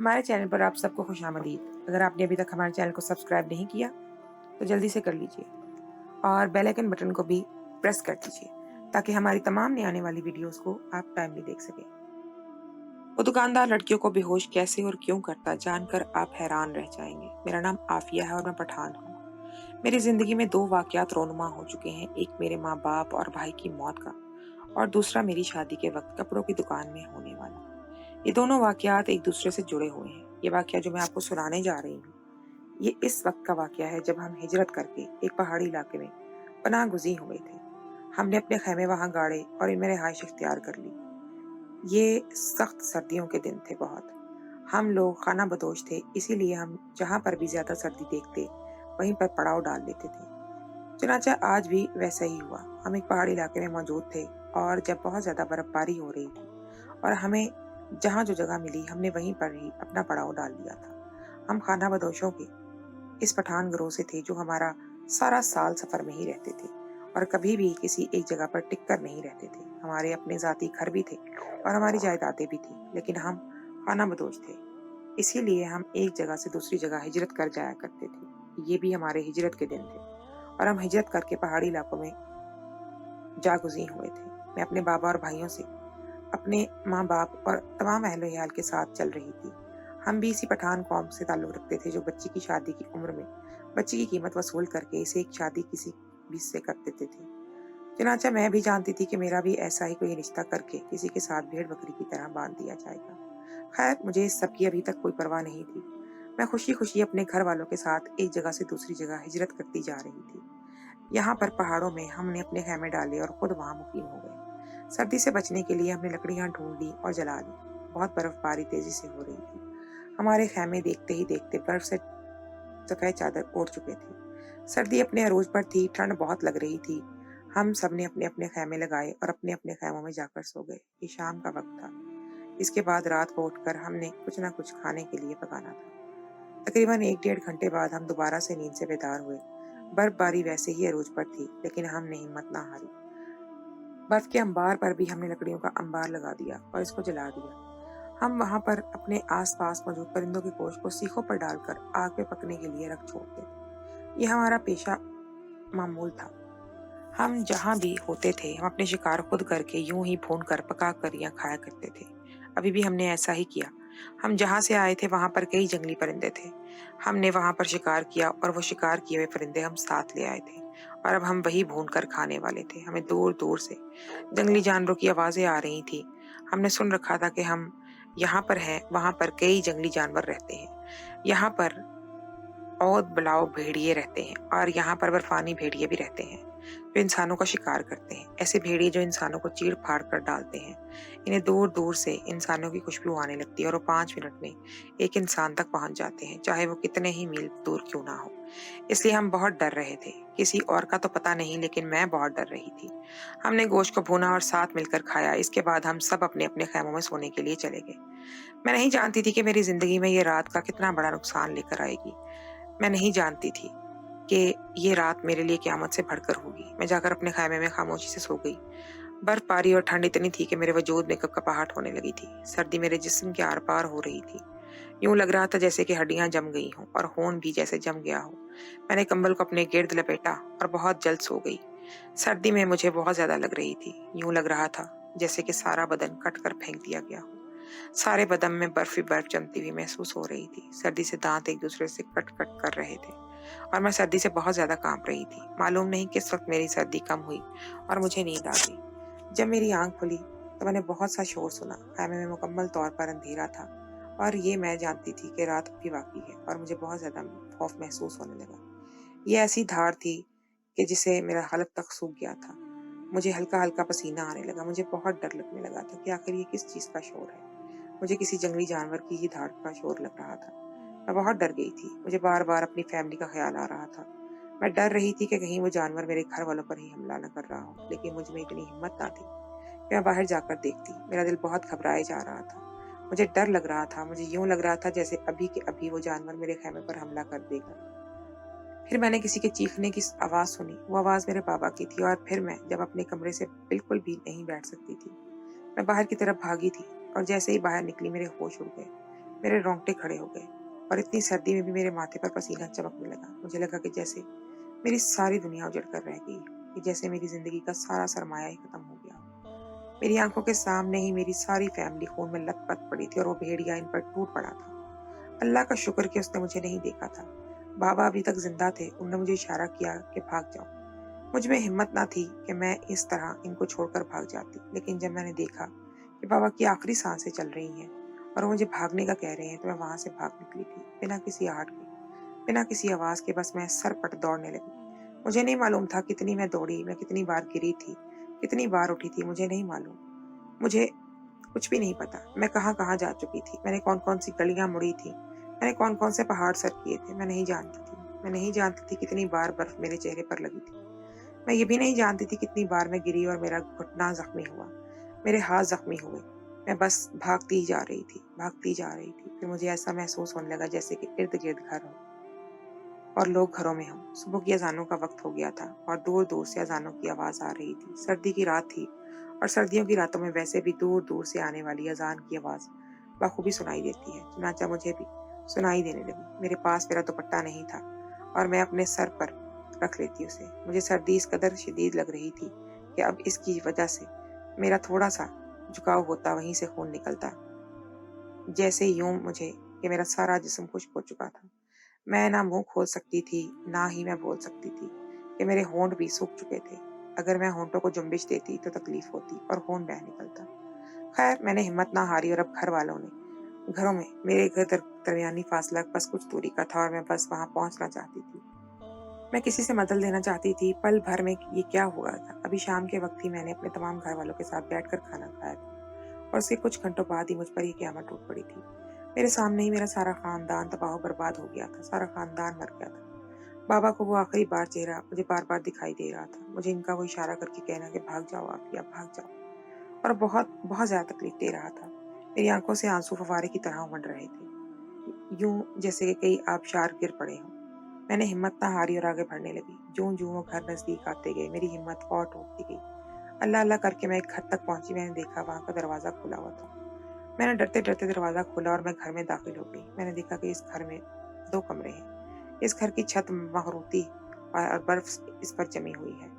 हमारे चैनल पर आप सबको खुशामदीद। अगर आपने अभी तक हमारे चैनल को सब्सक्राइब नहीं किया तो जल्दी से कर लीजिए और बेल आइकन बटन को भी प्रेस कर दीजिए ताकि हमारी तमाम नई आने वाली वीडियोस को आप टाइमली देख सकें। वो दुकानदार लड़कियों को बेहोश कैसे और क्यों करता जानकर आप हैरान रह जाएंगे। मेरा नाम आफिया है और मैं पठान हूँ। मेरी जिंदगी में 2 वाकयात रोनुमा हो चुके हैं, एक मेरे माँ बाप और भाई की मौत का और दूसरा मेरी शादी के वक्त कपड़ों की दुकान में होने वाला। ये दोनों वाकयात एक दूसरे से जुड़े हुए हैं। ये वाकया जो मैं आपको सुनाने जा रही हूँ ये इस वक्त का वाकया है जब हम हिजरत करके एक पहाड़ी इलाके में पनाह गुज़ीर हुए थे। हमने अपने खैमे वहां गाड़े और इनमें रिहाइश इख्तियार कर ली। ये सख्त सर्दियों के दिन थे बहुत। हम लोग खाना बदोश थे, इसीलिए हम जहां पर भी ज्यादा सर्दी देखते वहीं पर पड़ाव डाल लेते थे। चुनांचे आज भी वैसा ही हुआ। हम एक पहाड़ी इलाके में मौजूद थे और जब बहुत ज्यादा बर्फबारी हो रही थी और हमें जहां जो जगह मिली हमने वहीं पर ही अपना पड़ाव डाल दिया था। हम खाना बदोशों के इस पठान गिरोह से थे जो हमारा सारा साल सफर में ही रहते थे और कभी भी किसी एक जगह पर टिक कर नहीं रहते थे। हमारे अपने जाती घर भी थे और हमारी जायदादें भी थी, लेकिन हम खाना बदोश थे, इसीलिए हम एक जगह से दूसरी जगह हिजरत कर जाया करते थे। ये भी हमारे हिजरत के दिन थे और हम हिजरत करके पहाड़ी इलाकों में जा गुज़ीर हुए थे। मैं अपने बाबा और भाइयों से, अपने माँ बाप और तमाम अहलो अयाल के साथ चल रही थी। हम भी इसी पठान कौम से ताल्लुक रखते थे जो बच्ची की शादी की उम्र में बच्ची की कीमत वसूल करके इसे एक शादी किसी भी से कर देते थे। चुनांचे मैं भी जानती थी कि मेरा भी ऐसा ही कोई रिश्ता करके किसी के साथ भेड़ बकरी की तरह बांध दिया जाएगा। खैर, मुझे इस सब की अभी तक कोई परवाह नहीं थी। मैं खुशी खुशी अपने घर वालों के साथ एक जगह से दूसरी जगह हिजरत करती जा रही थी। यहाँ पर पहाड़ों में हमने अपने खैमे डाले और खुद वहां मुकीम हो गए। सर्दी से बचने के लिए हमने लकड़ियां ढूंढ ली और जला ली। बहुत बर्फबारी तेजी से हो रही थी। हमारे खैमे देखते ही देखते बर्फ से सफेद चादर ओढ़ चुके थे। सर्दी अपने अरूज पर थी, ठंड बहुत लग रही थी। हम सब ने अपने अपने खैमे लगाए और अपने अपने खैमों में जाकर सो गए। ये शाम का वक्त था। इसके बाद रात को उठकर हमने कुछ न कुछ खाने के लिए पकाना था। तकरीबन 1-1.5 घंटे बाद हम दोबारा से नींद से बेदार हुए। बर्फबारी वैसे ही अरूज पर थी, लेकिन हमने हिम्मत ना हारी। बर्फ के अंबार पर भी हमने लकड़ियों का अंबार लगा दिया और इसको जला दिया। हम वहां पर अपने आसपास मौजूद परिंदों के गोश्त को सीखों पर डालकर आग पे पकने के लिए रख छोड़ते थे। यह हमारा पेशा मामूल था। हम जहाँ भी होते थे हम अपने शिकार खुद करके यूं ही भून कर पका कर या खाया करते थे। अभी भी हमने ऐसा ही किया। हम जहाँ से आए थे वहां पर कई जंगली परिंदे थे। हमने वहां पर शिकार किया और वो शिकार किए हुए परिंदे हम साथ ले आए थे और अब हम वही भून कर खाने वाले थे। हमें दूर दूर से जंगली जानवरों की आवाजें आ रही थी। हमने सुन रखा था कि हम यहाँ पर हैं, वहां पर कई जंगली जानवर रहते हैं। यहाँ पर औद बिलाव भेड़िए रहते हैं और यहाँ पर बर्फानी भेड़िए भी रहते हैं जो इंसानों का शिकार करते हैं। ऐसे भेड़िए जो इंसानों को चीर फाड़ कर डालते हैं। इन्हें दूर दूर से इंसानों की खुशबू आने लगती है और वो 5 मिनट में एक इंसान तक पहुंच जाते हैं, चाहे वो कितने ही मील दूर क्यों ना हो। इसलिए हम बहुत डर रहे थे। किसी और का तो पता नहीं, लेकिन मैं बहुत डर रही थी। हमने गोश्त को भूना और साथ मिलकर खाया। इसके बाद हम सब अपने अपने खैमों में सोने के लिए चले गए। मैं नहीं जानती थी कि मेरी जिंदगी में ये रात का कितना बड़ा नुकसान लेकर आएगी। मैं नहीं जानती थी कि ये रात मेरे लिए क़यामत से बढ़कर होगी। मैं जाकर अपने खैमे में खामोशी से सो गई। बर्फबारी और ठंड इतनी थी कि मेरे वजूद में कपकपाहट होने लगी थी। सर्दी मेरे जिस्म के आर पार हो रही थी। यूं लग रहा था जैसे कि हड्डियां जम गई हों और खून भी जैसे जम गया हो। मैंने कंबल को अपने गिर्द लपेटा और बहुत जल्द सो गई। सर्दी में मुझे बहुत ज्यादा लग रही थी। यूं लग रहा था जैसे कि सारा बदन कट कर फेंक दिया गया हो। सारे बदन में बर्फ ही बर्फ जमती हुई महसूस हो रही थी। सर्दी से दांत एक दूसरे से कट कट कर रहे थे और मैं सर्दी से बहुत ज्यादा कांप रही थी। मालूम नहीं किस वक्त मेरी सर्दी कम हुई और मुझे नींद आ गई। जब मेरी आंख खुली तो मैंने बहुत सा शोर सुना। खैमे में मुकम्मल तौर पर अंधेरा था और ये मैं जानती थी कि रात भी बाकी है और मुझे बहुत ज्यादा खौफ महसूस होने लगा। ये ऐसी धार थी कि जिसे मेरा हलक तक सूख गया था। मुझे हल्का हल्का पसीना आने लगा। मुझे बहुत डर लगने लगा था कि आखिर ये किस चीज का शोर है। मुझे किसी जंगली जानवर की ही धाड़ का शोर लग रहा था। मैं बहुत डर गई थी। मुझे बार बार अपनी फैमिली का ख्याल आ रहा था। मैं डर रही थी कि कहीं वो जानवर मेरे घर वालों पर ही हमला न कर रहा हो, लेकिन मुझ में इतनी हिम्मत ना थी कि मैं बाहर जाकर देखती। मेरा दिल बहुत घबराए जा रहा था। मुझे डर लग रहा था। मुझे यूं लग रहा था जैसे अभी के अभी वो जानवर मेरे खैमे पर हमला कर देगा। फिर मैंने किसी के चीखने की आवाज सुनी। वो आवाज मेरे बाबा की थी और फिर मैं जब अपने कमरे से बिल्कुल भी नहीं बैठ सकती थी, मैं बाहर की तरफ भागी थी और जैसे ही बाहर निकली मेरे होश उड़ गए। मेरे रोंगटे खड़े हो गए और इतनी सर्दी में भी मेरे माथे पर पसीना चमकने लगा। मुझे लगा कि जैसे मेरी सारी दुनिया उजड़ कर रह गई, कि जैसे मेरी जिंदगी का सारा सरमाया ही खत्म हो गया। मेरी आंखों के सामने ही मेरी सारी फैमिली खून में लथपथ पड़ी थी और वो भेड़िया इन पर टूट पड़ा था। अल्लाह का शुक्र कि उसने मुझे नहीं देखा था। बाबा अभी तक जिंदा थे। उन्होंने मुझे इशारा किया कि भाग जाओ। मुझ में हिम्मत ना थी कि मैं इस तरह इनको छोड़कर भाग जाती, लेकिन जब मैंने देखा कि बाबा की आखिरी सांसें चल रही हैं और वो मुझे भागने का कह रहे हैं, तो मैं वहां से भाग निकली थी, बिना किसी आहट के, बिना किसी आवाज के। बस मैं सरपट दौड़ने लगी। मुझे नहीं मालूम था कितनी मैं दौड़ी, मैं कितनी बार गिरी थी, कितनी बार उठी थी, मुझे नहीं मालूम। मुझे कुछ भी नहीं पता मैं कहाँ कहाँ जा चुकी थी, मैंने कौन कौन सी गलियां मुड़ी थी, मैंने कौन कौन से पहाड़ सर किए थे। मैं नहीं जानती थी। मैं नहीं जानती थी कितनी बार बर्फ मेरे चेहरे पर लगी थी। मैं ये भी नहीं जानती थी कितनी बार मैं गिरी और मेरा घुटना जख्मी हुआ, मेरे हाथ जख्मी हुए। मैं बस भागती ही जा रही थी, भागती जा रही थी। फिर मुझे ऐसा महसूस होने लगा जैसे कि इर्द गिर्द घर हो और लोग घरों में हों। सुबह की अजानों का वक्त हो गया था और दूर दूर से अजानों की आवाज आ रही थी। सर्दी की रात थी और सर्दियों की रातों में वैसे भी दूर दूर से आने वाली अजान की आवाज बखूबी सुनाई देती है। चुनाचा मुझे भी सुनाई देने लगी। मेरे पास मेरा दुपट्टा नहीं था और मैं अपने सर पर रख लेती उसे। मुझे सर्दी इस कदर शदीद लग रही थी कि अब इसकी वजह से मेरा थोड़ा सा झुकाव होता, वहीं से खून निकलता, जैसे यूं मुझे कि मेरा सारा जिस्म खुश्क हो चुका था। मैं ना मुंह खोल सकती थी, ना ही मैं बोल सकती थी, कि मेरे होंठ भी सूख चुके थे। अगर मैं होंठों को जुम्बिश देती तो तकलीफ होती और खून बह निकलता। खैर, मैंने हिम्मत ना हारी और अब घरों में मेरे घर दरमियानी फासला बस कुछ दूरी का था और मैं बस वहां पहुंचना चाहती थी। मैं किसी से मदद लेना चाहती थी। पल भर में ये क्या हुआ था। अभी शाम के वक्त ही मैंने अपने तमाम घर वालों के साथ बैठकर खाना खाया था और उसके कुछ घंटों बाद ही मुझ पर ये क़यामत टूट पड़ी थी। मेरे सामने ही मेरा सारा खानदान तबाह बर्बाद हो गया था। सारा खानदान मर गया था। बाबा को वो आखिरी बार चेहरा मुझे बार बार दिखाई दे रहा था। मुझे इनका वो इशारा करके कहना कि भाग जाओ आफिया, भाग जाओ, और बहुत बहुत ज्यादा तकलीफ दे रहा था। मेरी आंखों से आंसू फव्वारे की तरह उमड़ रहे थे, यूं जैसे कि कई आबशार गिर पड़े हों। मैंने हिम्मत ना हारी और आगे बढ़ने लगी। जूं जूं वो घर नजदीक आते गए, मेरी हिम्मत और टूटती गई। अल्लाह अल्लाह करके मैं एक घर तक पहुंची। मैंने देखा वहां का दरवाजा खुला हुआ था। मैंने डरते डरते दरवाजा खोला और मैं घर में दाखिल हो गई। मैंने देखा कि इस घर में 2 कमरे हैं। इस घर की छत मखरूती और बर्फ इस पर जमी हुई है।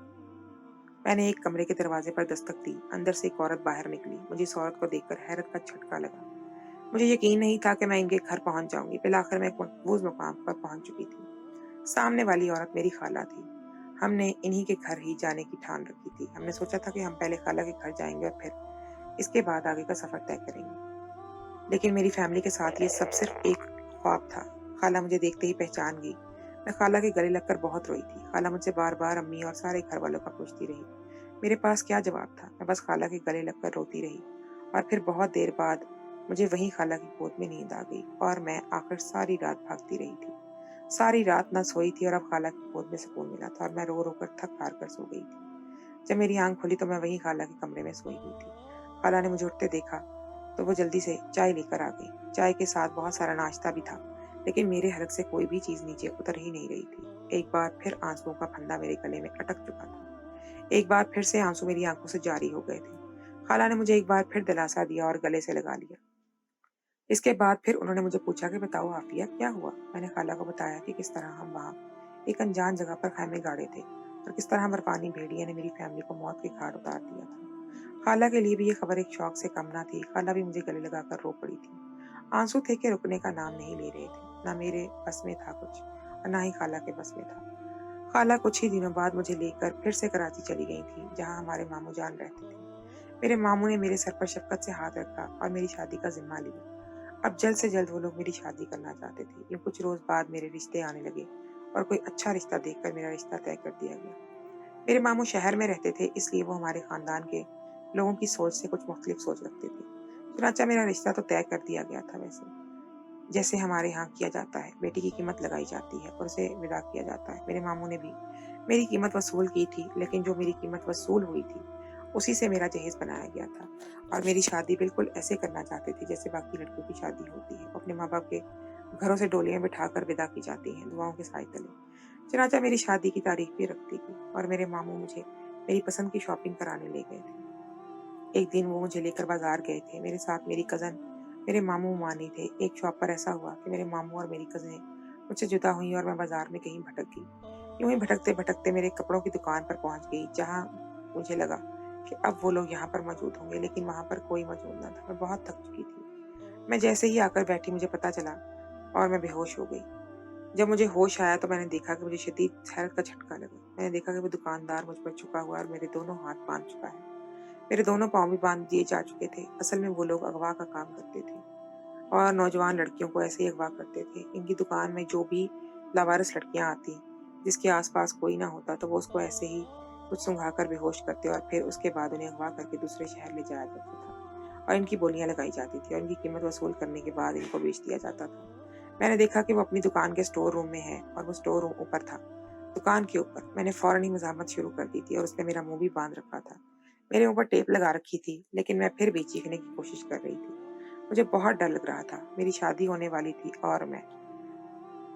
मैंने एक कमरे के दरवाजे पर दस्तक दी। अंदर से एक औरत बाहर निकली। मुझे इस औरत को देखकर हैरत का झटका लगा। मुझे यकीन नहीं था कि मैं इनके घर पहुंच जाऊंगी। बिलाखिर मैं एक महफूज मुकाम पर पहुंच चुकी थी। सामने वाली औरत मेरी खाला थी। हमने इन्हीं के घर ही जाने की ठान रखी थी। हमने सोचा था कि हम पहले खाला के घर जाएंगे और फिर इसके बाद आगे का सफर तय करेंगे। लेकिन मेरी फैमिली के साथ ये सब सिर्फ एक ख्वाब था। खाला मुझे देखते ही पहचान गई। मैं खाला के गले लगकर बहुत रोई थी। खाला मुझसे बार बार अम्मी और सारे घर वालों का पूछती रही। मेरे पास क्या जवाब था। मैं बस खाला के गले लगकर रोती रही और फिर बहुत देर बाद मुझे वहीं खाला की गोद में नींद आ गई और मैं आखिर सारी रात भागती रही थी। सारी रात न सोई थी और अब खाला की गोद में सुकून मिला था और मैं रो रो कर थक हार कर सो गई थी। जब मेरी आंख खुली तो मैं वहीं खाला के कमरे में सोई हुई थी। खाला ने मुझे उठते देखा तो वो जल्दी से चाय लेकर आ गई। चाय के साथ बहुत सारा नाश्ता भी था, लेकिन मेरे हलक से कोई भी चीज नीचे उतर ही नहीं रही थी। एक बार फिर आंसुओं का फंदा मेरे गले में अटक चुका था। एक बार फिर से आंसू मेरी आंखों से जारी हो गए थे। खाला ने मुझे एक बार फिर दिलासा दिया और गले से लगा लिया। इसके बाद फिर उन्होंने मुझे पूछा कि बताओ आफिया, क्या हुआ। मैंने खाला को बताया कि किस तरह हम वहाँ एक अनजान जगह पर खैमे गाड़े थे और किस तरह बर्फानी भेड़िया ने मेरी फैमिली को मौत के घाट उतार दिया था। खाला के लिए भी ये खबर एक शौक से कम ना थी। खाला भी मुझे गले लगाकर रो पड़ी थी। आंसू थे कि रुकने का नाम नहीं ले रहे थे। ना मेरे बस में था कुछ और ना ही खाला के बस में था। खाला कुछ ही दिनों बाद मुझे लेकर फिर से कराची चली गई थी, जहाँ हमारे मामू जान रहते थे। मेरे मामू ने मेरे सर पर शफकत से हाथ रखा और मेरी शादी का जिम्मा लिया। अब जल्द से जल्द वो लोग मेरी शादी करना चाहते थे। यूं कुछ रोज बाद मेरे रिश्ते आने लगे और कोई अच्छा रिश्ता देखकर मेरा रिश्ता तय कर दिया गया। मेरे मामू शहर में रहते थे, इसलिए वो हमारे खानदान के लोगों की सोच से कुछ मुख्तलिफ सोच रखते थे। चुनाचा मेरा रिश्ता तो तय कर दिया गया था। वैसे जैसे हमारे यहाँ किया जाता है, बेटी की कीमत लगाई जाती है और उसे विदा किया जाता है। मेरे मामू ने भी मेरी कीमत वसूल की थी, लेकिन जो मेरी कीमत वसूल हुई थी उसी से मेरा जहेज बनाया गया था और मेरी शादी बिल्कुल ऐसे करना चाहते थे जैसे बाकी लड़कियों की शादी होती है। अपने माँ बाप के घरों से डोलियां बिठाकर विदा की जाती हैं दुआओं के साए तले। चनाचा मेरी शादी की तारीख भी रख दी थी और मेरे मामू मुझे मेरी पसंद की शॉपिंग कराने ले गए थे। एक दिन वो मुझे लेकर बाजार गए थे। मेरे साथ मेरी कजन मेरे मामू मानी थे। एक शॉप पर ऐसा हुआ कि मेरे मामू और मेरी कज़िनें मुझसे जुदा हुई और मैं बाजार में कहीं भटक गई। यूं ही भटकते भटकते मेरे कपड़ों की दुकान पर पहुंच गई, जहां मुझे लगा कि अब वो लोग यहाँ पर मौजूद होंगे, लेकिन वहां पर कोई मौजूद न था। मैं बहुत थक चुकी थी। मैं जैसे ही आकर बैठी मुझे पता चला और मैं बेहोश हो गई। जब मुझे होश आया तो मैंने देखा कि मुझे शदीद हैरत का झटका लगा। मैंने देखा कि वो दुकानदार मुझ पर झुका हुआ और मेरे दोनों हाथ बांध चुका है। मेरे दोनों पाँव भी बांध दिए जा चुके थे। असल में वो लोग अगवा का काम करते थे और नौजवान लड़कियों को ऐसे ही अगवा करते थे। इनकी दुकान में जो भी लावारिस लड़कियां आती, जिसके आसपास कोई ना होता, तो वो उसको ऐसे ही कुछ सुंघाकर बेहोश करते और फिर उसके बाद उन्हें अगवा करके दूसरे शहर ले जाया जाता था और इनकी बोलियां लगाई जाती थी और इनकी कीमत वसूल करने के बाद इनको बेच दिया जाता था। मैंने देखा कि वो अपनी दुकान के स्टोर रूम में है और वो स्टोर रूम ऊपर था, दुकान के ऊपर। मैंने फौरन ही मज़ाहमत शुरू कर दी थी और उसने मेरा मुंह भी बांध रखा था। मेरे ऊपर टेप लगा रखी थी, लेकिन मैं फिर भी चीखने की कोशिश कर रही थी। मुझे बहुत डर लग रहा था। मेरी शादी होने वाली थी और मैं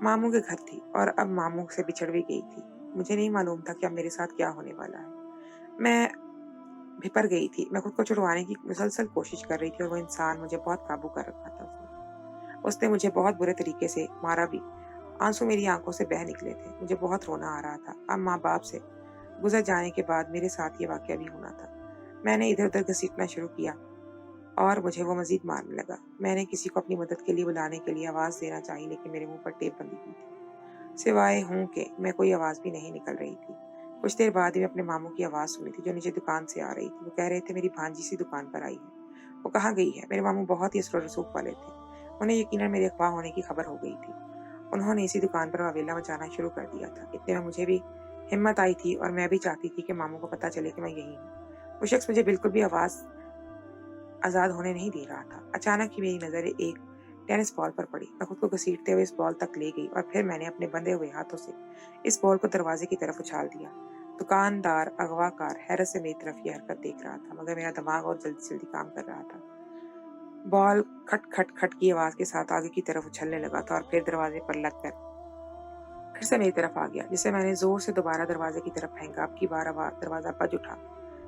मामू के घर थी और अब मामू से बिछड़ भी गई थी। मुझे नहीं मालूम था कि अब मेरे साथ क्या होने वाला है। मैं भिपर गई थी। मैं खुद को छुड़वाने की मुसलसल कोशिश कर रही थी और वो इंसान मुझे बहुत काबू कर रखा था। उसने मुझे बहुत बुरे तरीके से मारा भी। आंसू मेरी आंखों से बह निकले थे। मुझे बहुत रोना आ रहा था। अब माँ बाप से गुजर जाने के बाद मेरे साथ ये वाकया भी होना था। मैंने इधर उधर घसीटना शुरू किया और मुझे वो मजीद मारने लगा। मैंने किसी को अपनी मदद के लिए बुलाने के लिए आवाज़ देना चाही, लेकिन मेरे मुंह पर टेप बंधी हुई थी। सिवाय हूँ के मैं कोई आवाज़ भी नहीं निकल रही थी। कुछ देर बाद ही मैं अपने मामू की आवाज़ सुनी थी, जो नीचे दुकान से आ रही थी। वो कह रहे थे, मेरी भांजी सी दुकान पर आई है। वो कहाँ गई है? मेरे मामू बहुत ही असर रसूख वाले थे। उन्हें यकीनन मेरे अगवा होने की खबर हो गई थी। उन्होंने इसी दुकान पर वावेला मचाना शुरू कर दिया था। इतने में मुझे भी हिम्मत आई थी और मैं भी चाहती थी कि मामू को पता चले कि मैं यही हूँ। वो शख्स मुझे बिल्कुल भी आज़ाद होने नहीं दे रहा था। अचानक ही मेरी नज़र एक टेनिस बॉल पर पड़ी। मैं खुद को घसीटते हुए इस बॉल तक ले गई और फिर मैंने अपने बंधे हुए हाथों से इस बॉल को दरवाजे की तरफ उछाल दिया। दुकानदार अगवाकार हैरत से मेरी तरफ ये हरकत देख रहा था, मगर मेरा दिमाग और जल्दी जल्दी काम कर रहा था। बॉल खट खट खट की आवाज के साथ आगे की तरफ उछलने लगा था और फिर दरवाजे पर लगकर फिर से मेरी तरफ आ गया, जिसे मैंने जोर से दोबारा दरवाजे की तरफ फेंका। अब की बार दरवाजा बज उठा।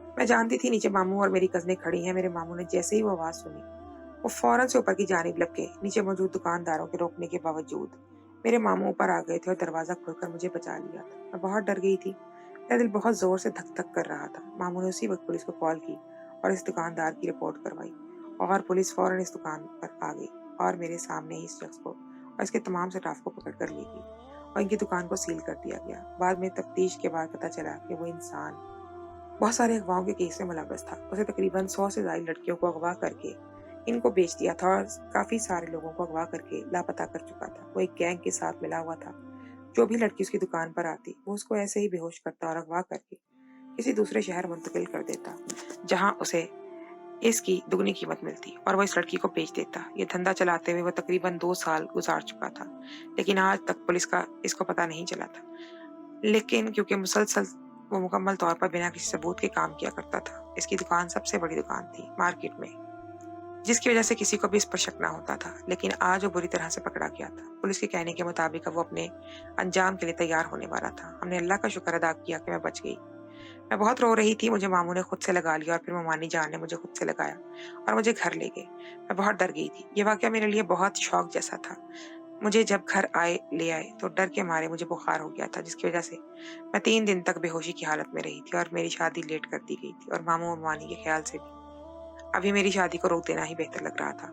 मैं जानती थी नीचे मामू और मेरी कजनें खड़ी हैं। मेरे मामू ने जैसे ही वो आवाज सुनी, वो फौरन से ऊपर की जानिब लपके। नीचे मौजूद दुकानदारों के रोकने के बावजूद मेरे मामू ऊपर आ गए थे और दरवाजा खोलकर मुझे बचा लिया था। मैं बहुत डर गई थी। मेरा दिल बहुत जोर से धक धक कर रहा था। मामू ने उसी वक्त पुलिस को कॉल की और इस दुकानदार की रिपोर्ट करवाई और पुलिस फौरन इस दुकान पर आ गई और मेरे सामने ही इस शख्स को और इसके तमाम स्टाफ को पकड़ कर ले गई और इनकी दुकान को सील कर दिया गया। बाद में तफ्तीश के बाद पता चला कि वो इंसान बहुत सारे अगवाओं के केस में मुलव्वस था। उसे तकरीबन 100 से ज्यादा लड़कियों को अगवा करके इनको बेच दिया था और काफी सारे लोगों को अगवा करके लापता कर चुका था। वो एक गैंग के साथ मिला हुआ था। जो भी लड़की उसकी दुकान पर आती, वो उसको ऐसे ही बेहोश करता और अगवा करके किसी दूसरे शहर मुंतकिल कर देता, जहां उसे इसकी दुगनी कीमत मिलती और वो इस लड़की को बेच देता। ये धंधा चलाते हुए वो तकरीबन 2 साल गुजार चुका था, लेकिन आज तक पुलिस का इसको पता नहीं चला था। लेकिन क्योंकि मुसलसल वो मुकम्मल तौर पर बिना किसी सबूत के काम किया करता था, इसकी दुकान सबसे बड़ी दुकान थी मार्केट में, जिसकी वजह से किसी को भी इस पर शक ना होता था। लेकिन आज वो बुरी तरह से पकड़ा गया था। पुलिस के कहने के मुताबिक वो अपने अंजाम के लिए तैयार होने वाला था। हमने अल्लाह का शुक्र अदा किया कि मैं बच गई। मैं बहुत रो रही थी। मुझे मामू ने खुद से लगा लिया और फिर ममानी जान ने मुझे खुद से लगाया और मुझे घर ले गए। मैं बहुत डर गई थी। ये वाकया मेरे लिए बहुत शौक जैसा था। मुझे जब घर ले आए तो डर के मारे मुझे बुखार हो गया था, जिसकी वजह से मैं 3 दिन तक बेहोशी की हालत में रही थी और मेरी शादी लेट कर दी गई थी और मामू और मानी के ख्याल से भी अभी मेरी शादी को रोक देना ही बेहतर लग रहा था।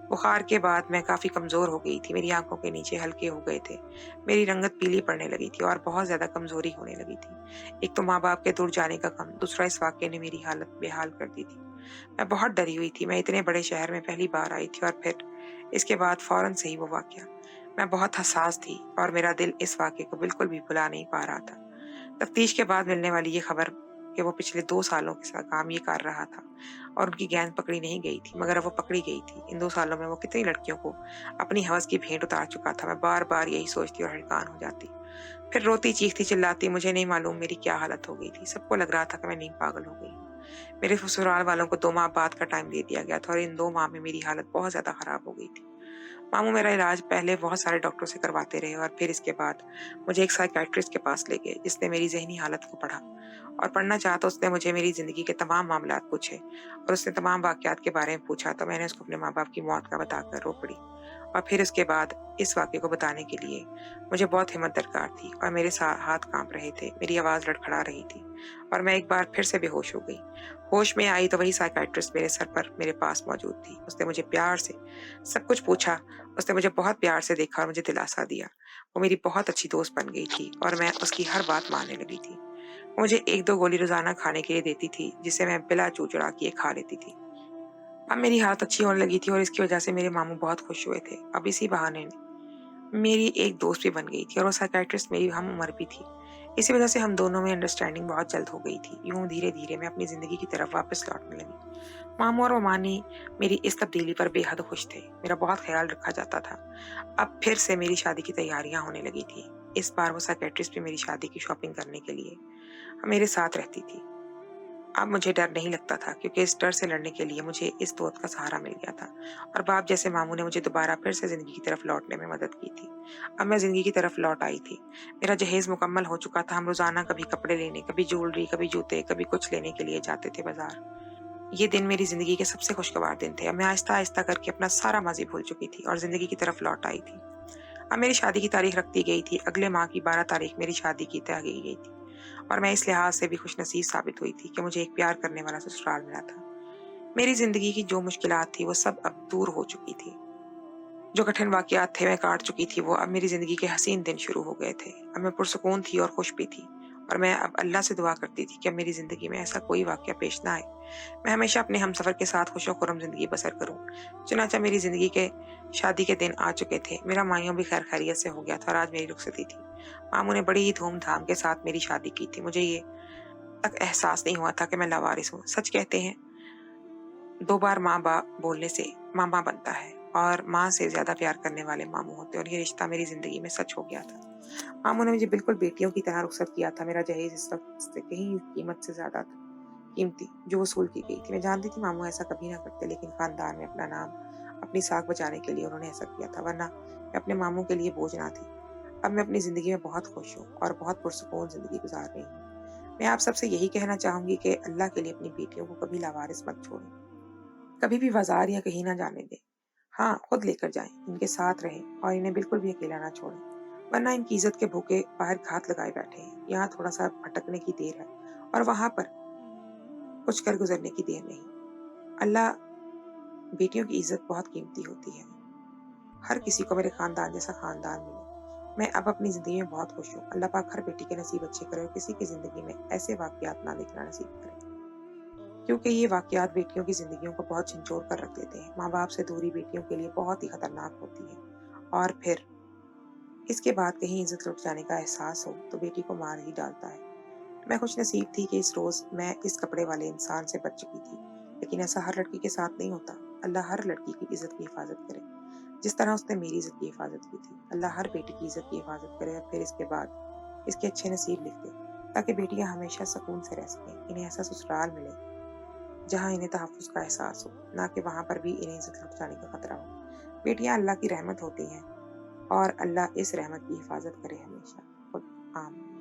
बुखार के बाद मैं काफी कमजोर हो गई थी। मेरी आंखों के नीचे हल्के हो गए थे। मेरी रंगत पीली पड़ने लगी थी और बहुत ज्यादा कमजोरी होने लगी थी। एक तो माँ बाप के दूर जाने का गम, दूसरा इस वाक्य ने मेरी हालत बेहाल कर दी थी। मैं बहुत डरी हुई थी। मैं इतने बड़े शहर में पहली बार आई थी और फिर इसके बाद फौरन से ही वो वाकया। मैं बहुत हसास थी और मेरा दिल इस वाकये को बिल्कुल भी भुला नहीं पा रहा था। तफ्तीश के बाद मिलने वाली ये खबर कि वो पिछले 2 सालों के साथ काम ये कर रहा था और उनकी गैंग पकड़ी नहीं गई थी, मगर अब वो पकड़ी गई थी। इन 2 सालों में वो कितनी लड़कियों को अपनी हवस की भेंट उतार चुका था। मैं बार बार यही सोचती और हैरान हो जाती, फिर रोती चीखती चिल्लाती। मुझे नहीं मालूम मेरी क्या हालत हो गई थी। सबको लग रहा था कि मैं नींद पागल हो गई। मेरे ससुराल वालों को 2 माह बाद का टाइम दे दिया गया था और इन 2 माह में मेरी हालत बहुत ज्यादा खराब हो गई थी। मामू मेरा इलाज पहले बहुत सारे डॉक्टरों से करवाते रहे और फिर इसके बाद मुझे एक साइकियाट्रिस्ट के पास ले गए, जिसने मेरी ज़हनी हालत को पढ़ा और पढ़ना चाहा तो उसने मुझे मेरी ज़िंदगी के तमाम मामलात पूछे और उसने तमाम वाक़यात के बारे में पूछा, तो मैंने उसको अपने माँ-बाप की मौत का बताकर रो पड़ी। और फिर उसके बाद इस वाक़ये को बताने के लिए मुझे बहुत हिम्मत दरकार थी और मेरे हाथ काँप रहे थे, मेरी आवाज़ लड़खड़ा रही थी और मैं एक बार फिर से बेहोश हो गई। होश में आई तो वही साइकियाट्रिस्ट मेरे सर पर मेरे पास मौजूद थी। उसने मुझे प्यार से सब कुछ पूछा, उसने मुझे बहुत प्यार से देखा और मुझे दिलासा दिया। वो मेरी बहुत अच्छी दोस्त बन गई थी और मैं उसकी हर बात मानने लगी थी। वो मुझे 1-2 गोली रोज़ाना खाने के लिए देती थी, जिसे मैं बिला चूँ-चुरा किए खा लेती थी। अब मेरी हालत अच्छी होने लगी थी और इसकी वजह से मेरे मामू बहुत खुश हुए थे। अब इसी बहाने मेरी एक दोस्त भी बन गई थी और वो साइकियाट्रिस्ट मेरी हम उम्र भी थी। इसी वजह से हम दोनों में अंडरस्टैंडिंग बहुत जल्द हो गई थी। यूँ धीरे-धीरे मैं अपनी ज़िंदगी की तरफ वापस लौटने लगी। मामू और मामी मेरी इस तब्दीली पर बेहद खुश थे। मेरा बहुत ख्याल रखा जाता था। अब फिर से मेरी शादी की तैयारियां होने लगी थी। इस बार वो साइकियाट्रिस्ट भी मेरी शादी की शॉपिंग करने के लिए मेरे साथ रहती थी। अब मुझे डर नहीं लगता था, क्योंकि इस डर से लड़ने के लिए मुझे इस दोस्त का सहारा मिल गया था और बाप जैसे मामू ने मुझे दोबारा फिर से जिंदगी की तरफ लौटने में मदद की थी। अब मैं जिंदगी की तरफ लौट आई थी। मेरा जहेज मुकम्मल हो चुका था। हम रोजाना कभी कपड़े लेने, कभी ज्वेलरी, कभी जूते, कभी कुछ लेने के लिए जाते थे बाजार। ये दिन मेरी जिंदगी के सबसे खुशगवार दिन थे। अब मैं आहिस्ता आहिस्ता करके अपना सारा माजी भूल चुकी थी और जिंदगी की तरफ लौट आई थी। अब मेरी शादी की तारीख रख दी गई थी। अगले माह की 12 तारीख मेरी शादी की तय की गई थी और मैं इस लिहाज से भी खुशनसीब साबित हुई थी कि मुझे एक प्यार करने वाला ससुराल मिला था। मेरी जिंदगी की जो मुश्किलात थी वो सब अब दूर हो चुकी थी। जो कठिन वाकयात थे मैं काट चुकी थी, वो अब मेरी जिंदगी के हसीन दिन शुरू हो गए थे। अब मैं पुरसुकून थी और खुश भी थी और मैं अब अल्लाह से दुआ करती थी कि अब मेरी जिंदगी में ऐसा कोई वाकया पेश ना आए। मैं हमेशा अपने हमसफर के साथ खुशो-खुर्रम जिंदगी बसर करूं। चुनांचे मेरी जिंदगी के शादी के दिन आ चुके थे। मेरा माइयों भी खैर खैरियत से हो गया था और आज मेरी रुखसती थी। मामू ने बड़ी ही धूमधाम के साथ मेरी शादी की थी। मुझे ये तक एहसास नहीं हुआ था कि मैं लावारिस हूँ। सच कहते हैं, 2 बार माँ बाप बोलने से मामा बनता है और माँ से ज्यादा प्यार करने वाले मामू होते हैं और ये रिश्ता मेरी जिंदगी में सच हो गया था। मामू ने मुझे बिल्कुल बेटियों की तरह रुखसत किया था। मेरा जहेज इस वक्त से कहीं कीमत से ज्यादा कीमती जो वसूल की गई थी। मैं जानती थी मामू ऐसा कभी ना करते, लेकिन खानदान में अपना नाम, अपनी साख बचाने के लिए उन्होंने ऐसा किया था, वरना मैं अपने मामू के लिए बोझ ना थी। अब मैं अपनी जिंदगी में बहुत खुश हूँ और बहुत पुरसुकून जिंदगी गुजार रही हूँ। मैं आप सबसे यही कहना चाहूंगी कि अल्लाह के लिए अपनी बेटियों को कभी लावारिस मत छोड़ें, कभी भी बाजार या कहीं ना जाने दें। हाँ, खुद लेकर जाएं, इनके साथ रहें और इन्हें बिल्कुल भी अकेला ना छोड़ें, वरना इनकी इज्जत के भूखे बाहर घात लगाए बैठे हैं। यहाँ थोड़ा सा भटकने की देर है और वहां पर कुछ कर गुजरने की देर नहीं। अल्लाह, बेटियों की इज्जत बहुत कीमती होती है। हर किसी को मेरे खानदान जैसा खानदान मिले। मैं अब अपनी जिंदगी में बहुत खुश हूँ। अल्लाह पाक हर बेटी के नसीब अच्छे करे और किसी की जिंदगी में ऐसे वाकयात ना देखना नसीब करे, क्योंकि ये वाकयात बेटियों की जिंदगियों को बहुत झंझोड़ कर रख देते हैं। माँ बाप से दूरी बेटियों के लिए बहुत ही खतरनाक होती है और फिर इसके बाद कहीं इज्जत लुट जाने का एहसास हो तो बेटी को मार ही डालता है। मैं खुश नसीब थी कि इस रोज मैं इस कपड़े वाले इंसान से बच चुकी थी, लेकिन ऐसा हर लड़की के साथ नहीं होता। अल्लाह हर लड़की की इज्जत की हिफाजत करे, जिस तरह उसने मेरी इज्जत की हिफाजत की थी। अल्लाह हर बेटी की इज्जत की हिफाजत करे और फिर इसके बाद इसके अच्छे नसीब लिख दे, ताकि बेटियां हमेशा सुकून से रह सकें। इन्हें ऐसा ससुराल मिले जहाँ इन्हें तहफ़्फ़ुज़ का एहसास हो, ना कि वहाँ पर भी इन्हें इज्जत लुट जाने का खतरा हो। बेटियां अल्लाह की रहमत होती हैं और अल्लाह इस रहमत की हिफाजत करे हमेशा। खुद आमीन।